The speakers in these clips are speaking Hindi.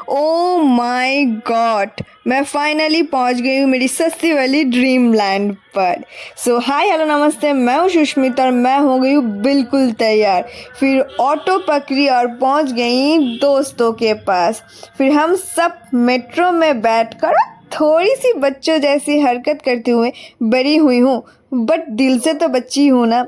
ओ माय गॉड, मैं फाइनली पहुंच गई हूँ मेरी सस्ती वाली ड्रीम लैंड पर। सो हाय हेलो नमस्ते, मैं हूँ सुष्मिता और मैं हो गई हूँ बिल्कुल तैयार। फिर ऑटो पकड़ी और पहुंच गई दोस्तों के पास। फिर हम सब मेट्रो में बैठकर थोड़ी सी बच्चों जैसी हरकत करते हुए बड़ी हुई हूँ, बट दिल से तो बच्ची हूँ ना।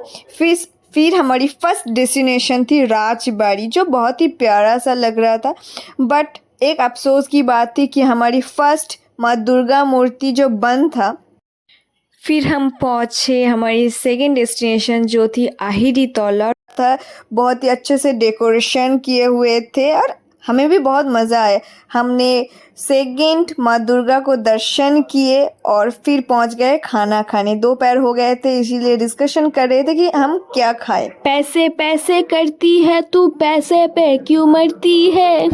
फिर हमारी फर्स्ट डेस्टिनेशन थी राजबाड़ी, जो बहुत ही प्यारा सा लग रहा था। बट एक अफसोस की बात थी कि हमारी फर्स्ट माँ दुर्गा मूर्ति जो बंद था। फिर हम पहुँचे हमारी सेकंड डेस्टिनेशन जो थी आहिरी तौला था। बहुत ही अच्छे से डेकोरेशन किए हुए थे और हमें भी बहुत मज़ा आया। हमने सेकंड माँ दुर्गा को दर्शन किए और फिर पहुंच गए खाना खाने। दोपहर हो गए थे, इसीलिए डिस्कशन कर रहे थे कि हम क्या खाएं। पैसे पैसे करती है तू, पैसे पे क्यों मरती है।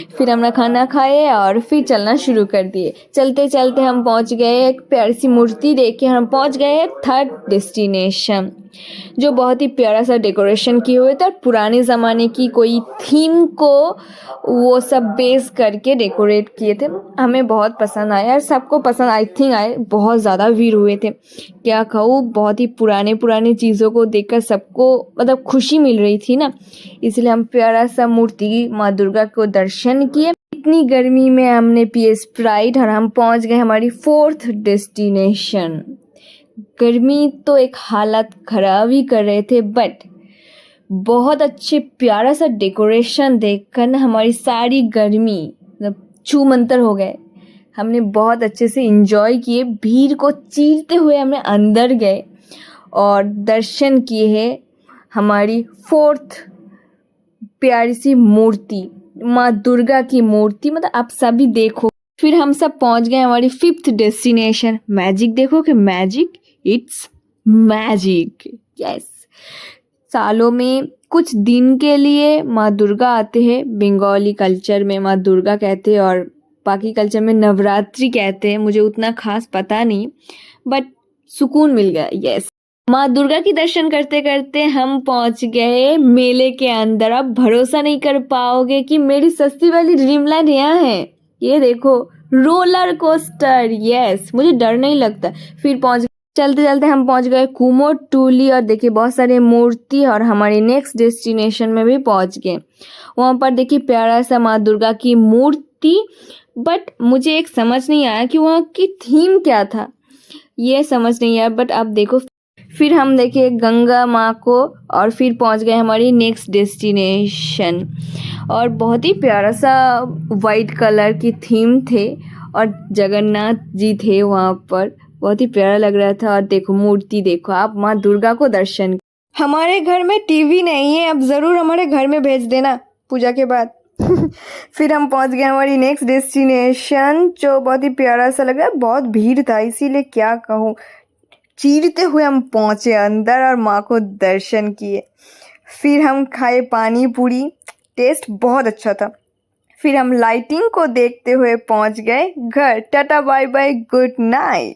फिर हमने खाना खाए और फिर चलना शुरू कर दिए। चलते चलते हम पहुंच गए, एक प्यारी सी मूर्ति देख के हम पहुंच गए थर्ड डेस्टिनेशन, जो बहुत ही प्यारा सा डेकोरेशन किए हुए थे और पुराने ज़माने की कोई थीम को वो सब बेस करके डेकोरेट किए थे। हमें बहुत पसंद आया और सबको पसंद आई थिंक आए। बहुत ज़्यादा भीड़ हुए थे, क्या कहूँ, बहुत ही पुराने पुराने चीज़ों को देखकर सबको मतलब खुशी मिल रही थी ना, इसलिए हम प्यारा सा मूर्ति माँ दुर्गा को दर्शन किए। इतनी गर्मी में हमने पिए स्प्राइट और हम पहुँच गए हमारी फोर्थ डेस्टिनेशन। गर्मी तो एक हालत ख़राब ही कर रहे थे, बट बहुत अच्छे प्यारा सा डेकोरेशन देखकर ना हमारी सारी गर्मी मतलब छू मंतर हो गए। हमने बहुत अच्छे से एंजॉय किए। भीड़ को चीरते हुए हमने अंदर गए और दर्शन किए हैं हमारी फोर्थ प्यारी सी मूर्ति, माँ दुर्गा की मूर्ति। मतलब आप सभी देखो। फिर हम सब पहुंच गए हमारी फिफ्थ डेस्टिनेशन। मैजिक देखो कि मैजिक, इट्स मैजिक, यस। सालों में कुछ दिन के लिए माँ दुर्गा आते हैं। बंगाली कल्चर में माँ दुर्गा कहते हैं और बाकी कल्चर में नवरात्रि कहते हैं। मुझे उतना खास पता नहीं, बट सुकून मिल गया, यस। माँ दुर्गा की दर्शन करते करते हम पहुंच गए मेले के अंदर। अब भरोसा नहीं कर पाओगे कि मेरी सस्ती वाली ड्रीमलैंड यहाँ है। ये देखो, रोलर कोस्टर, यस, मुझे डर नहीं लगता। फिर चलते चलते हम पहुंच गए कुमोरटुली और देखिए बहुत सारे मूर्ति और हमारी नेक्स्ट डेस्टिनेशन में भी पहुंच गए। वहाँ पर देखिए प्यारा सा माँ दुर्गा की मूर्ति, बट मुझे एक समझ नहीं आया कि वहाँ की थीम क्या था, ये समझ नहीं आया। बट अब देखो, फिर हम देखे गंगा माँ को और फिर पहुंच गए हमारी नेक्स्ट डेस्टिनेशन। और बहुत ही प्यारा सा वाइट कलर की थीम थे और जगन्नाथ जी थे वहाँ पर, बहुत ही प्यारा लग रहा था। और देखो मूर्ति देखो, आप माँ दुर्गा को दर्शन। हमारे घर में टीवी नहीं है, अब ज़रूर हमारे घर में भेज देना पूजा के बाद। फिर हम पहुंच गए हमारी नेक्स्ट डेस्टिनेशन, जो बहुत ही प्यारा सा लग रहा है। बहुत भीड़ था, इसीलिए क्या कहूँ, चीरते हुए हम पहुंचे अंदर और माँ को दर्शन किए। फिर हम खाए पानी पूरी, टेस्ट बहुत अच्छा था। फिर हम लाइटिंग को देखते हुए पहुंच गए घर। Tata bye bye, good night.